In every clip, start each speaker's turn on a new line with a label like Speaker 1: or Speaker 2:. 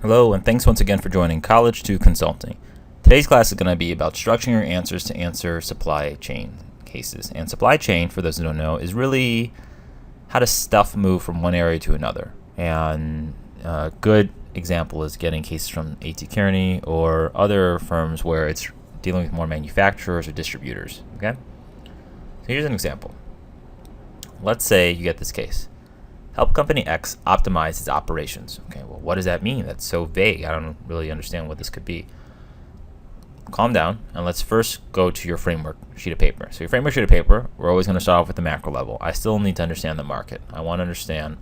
Speaker 1: Hello, and thanks once again for joining College to Consulting. Today's class is going to be about structuring your answers to answer supply chain cases. And supply chain, for those who don't know, is really how does stuff move from one area to another. And a good example is getting cases from A.T. Kearney or other firms where it's dealing with more manufacturers or distributors. Okay? So here's an example. Let's say you get this case. Help company X optimize its operations. Okay, well, what does that mean? That's so vague. I don't really understand what this could be. Calm down, and let's first go to your framework sheet of paper. So your framework sheet of paper, we're always going to start off with the macro level. I still need to understand the market. I want to understand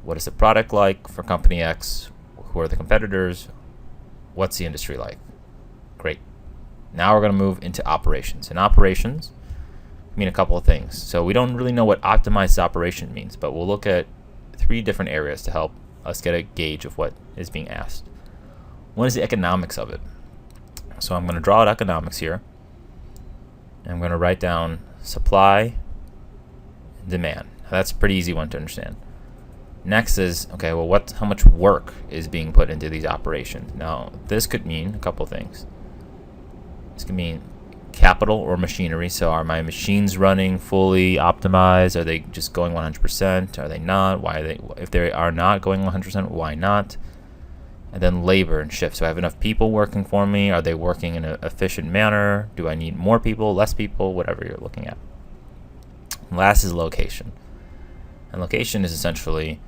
Speaker 1: what is the product like for company X, who are the competitors, what's the industry like. Great. Now we're going to move into operations. In operations, mean a couple of things. So we don't really know what optimized operation means, but we'll look at three different areas to help us get a gauge of what is being asked. One is the economics of it. So I'm going to draw out economics here. And I'm going to write down supply, demand. That's a pretty easy one to understand. Next is, okay, well, how much work is being put into these operations? Now, this could mean a couple of things. This could mean capital or machinery. So are my machines running fully optimized? Are they just going 100%? Are they not? Why are they? If they are not going 100%, why not? And then labor and shifts. So I have enough people working for me. Are they working in an efficient manner? Do I need more people, less people, whatever you're looking at? And last is location. And location is essentially,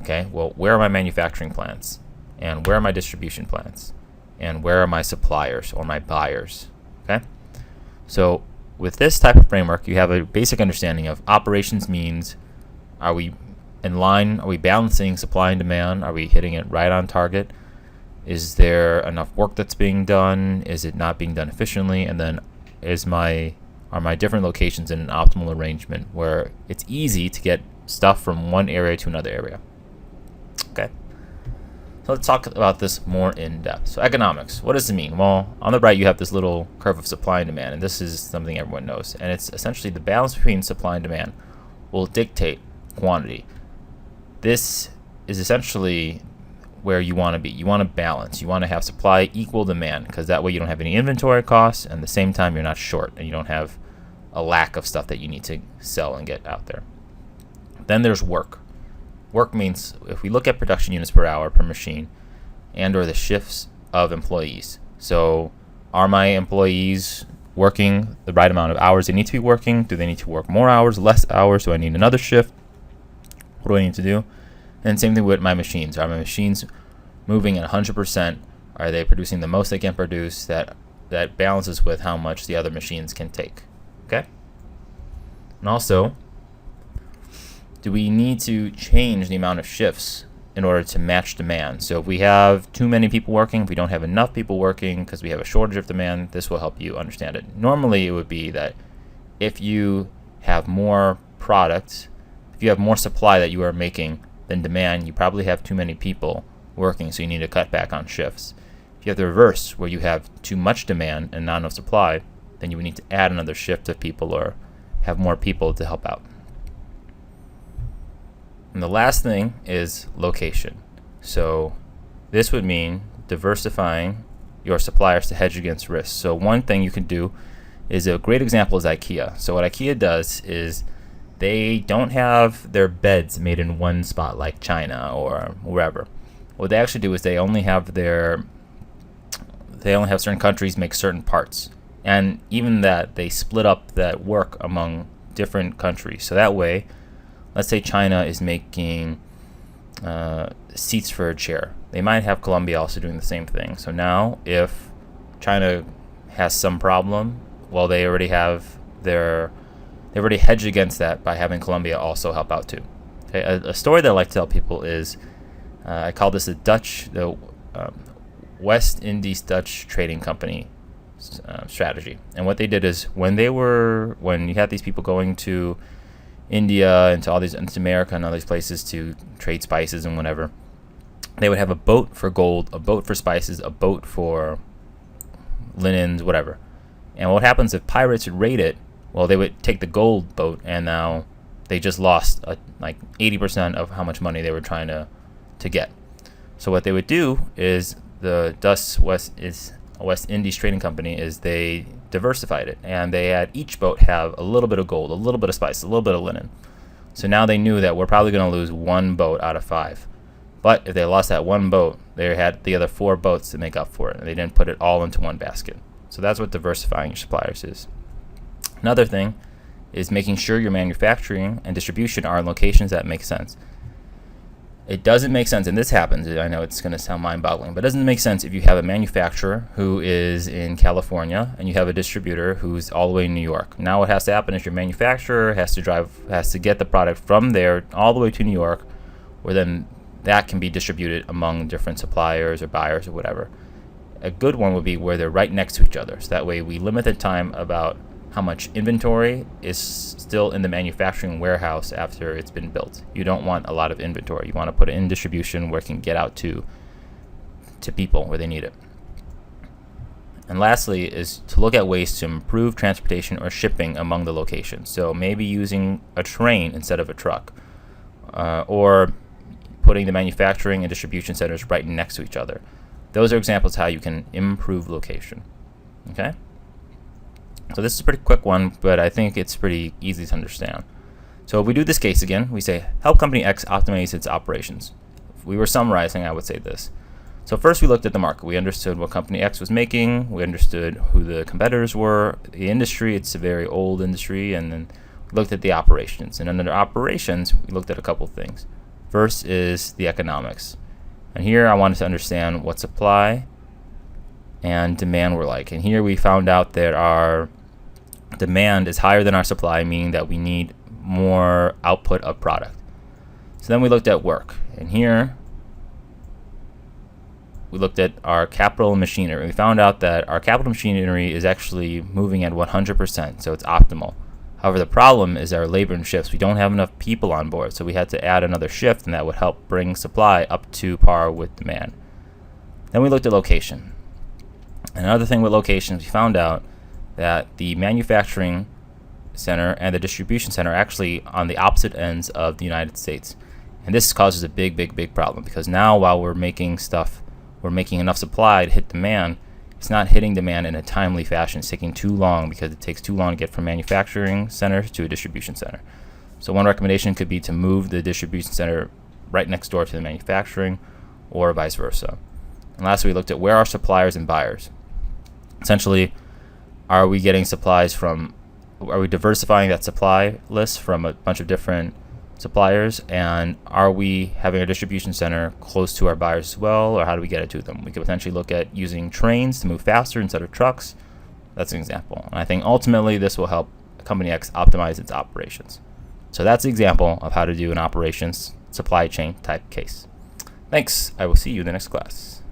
Speaker 1: okay, well, where are my manufacturing plants? And where are my distribution plants? And where are my suppliers or my buyers? Okay? So with this type of framework, you have a basic understanding of operations means, are we in line? Are we balancing supply and demand? Are we hitting it right on target? Is there enough work that's being done? Is it not being done efficiently? And then are my different locations in an optimal arrangement where it's easy to get stuff from one area to another area? Okay. So let's talk about this more in depth. So economics, what does it mean? Well, on the right you have this little curve of supply and demand, and this is something everyone knows. And it's essentially the balance between supply and demand will dictate quantity. This is essentially where you want to be. You want to balance. You want to have supply equal demand, because that way you don't have any inventory costs, and at the same time you're not short, and you don't have a lack of stuff that you need to sell and get out there. Then there's work. Work means if we look at production units per hour per machine and or the shifts of employees. So are my employees working the right amount of hours they need to be working? Do they need to work more hours, less hours? Do I need another shift? What do I need to do? And same thing with my machines. Are my machines moving at 100%? Are they producing the most they can produce? That balances with how much the other machines can take. Okay? And also, do we need to change the amount of shifts in order to match demand? So if we have too many people working, if we don't have enough people working because we have a shortage of demand, this will help you understand it. Normally it would be that if you have more products, if you have more supply that you are making than demand, you probably have too many people working, so you need to cut back on shifts. If you have the reverse, where you have too much demand and not enough supply, then you would need to add another shift of people or have more people to help out. And the last thing is location. So this would mean diversifying your suppliers to hedge against risks. So one thing you can do is, a great example is IKEA. So what IKEA does is they don't have their beds made in one spot like China or wherever. What they actually do is they only have certain countries make certain parts. And even that, they split up that work among different countries. So that way, let's say China is making seats for a chair. They might have Colombia also doing the same thing. So now if China has some problem, well, they already hedged against that by having Colombia also help out too. Okay, a story that I like to tell people is, I call this the West Indies Dutch Trading Company strategy. And what they did is when you had these people going to India and into America and all these places to trade spices and whatever, they would have a boat for gold, a boat for spices, a boat for linens, whatever. And what happens if pirates would raid it? Well, they would take the gold boat, and now they just lost like 80% of how much money they were trying to get. So what they would do is the West Indies Trading Company is they diversified it, and they had each boat have a little bit of gold, a little bit of spice, a little bit of linen. So now they knew that we're probably going to lose one boat out of 5. But if they lost that one boat, they had the other 4 boats to make up for it, and they didn't put it all into one basket. So that's what diversifying your suppliers is. Another thing is making sure your manufacturing and distribution are in locations that make sense. It doesn't make sense, and this happens, I know it's going to sound mind-boggling, but it doesn't make sense if you have a manufacturer who is in California and you have a distributor who's all the way in New York. Now what has to happen is your manufacturer has to get the product from there all the way to New York, where then that can be distributed among different suppliers or buyers or whatever. A good one would be where they're right next to each other, so that way we limit the time about how much inventory is still in the manufacturing warehouse after it's been built. You don't want a lot of inventory. You want to put it in distribution where it can get out to people where they need it. And lastly is to look at ways to improve transportation or shipping among the locations. So maybe using a train instead of a truck, or putting the manufacturing and distribution centers right next to each other. Those are examples of how you can improve location. Okay? So this is a pretty quick one, but I think it's pretty easy to understand. So if we do this case again, we say, help company X optimize its operations. If we were summarizing, I would say this. So first we looked at the market. We understood what company X was making. We understood who the competitors were. The industry, it's a very old industry. And then we looked at the operations. And under operations, we looked at a couple things. First is the economics. And here I wanted to understand what supply and demand were like. And here we found out that our demand is higher than our supply, meaning that we need more output of product. So then we looked at work, and here we looked at our capital and machinery. We found out that our capital machinery is actually moving at 100%, so it's optimal. However, the problem is our labor and shifts. We don't have enough people on board, so we had to add another shift, and that would help bring supply up to par with demand. Then we looked at location. Another thing with locations, we found out that the manufacturing center and the distribution center are actually on the opposite ends of the United States. And this causes a big problem, because now while we're making enough supply to hit demand, it's not hitting demand in a timely fashion. It's taking too long because it takes too long to get from manufacturing center to a distribution center. So one recommendation could be to move the distribution center right next door to the manufacturing, or vice versa. And lastly, we looked at where are suppliers and buyers. Essentially, are we diversifying that supply list from a bunch of different suppliers, and are we having a distribution center close to our buyers as well, or how do we get it to them? We could potentially look at using trains to move faster instead of trucks. That's an example. And I think ultimately this will help Company X optimize its operations. So that's the example of how to do an operations supply chain type case. Thanks. I will see you in the next class.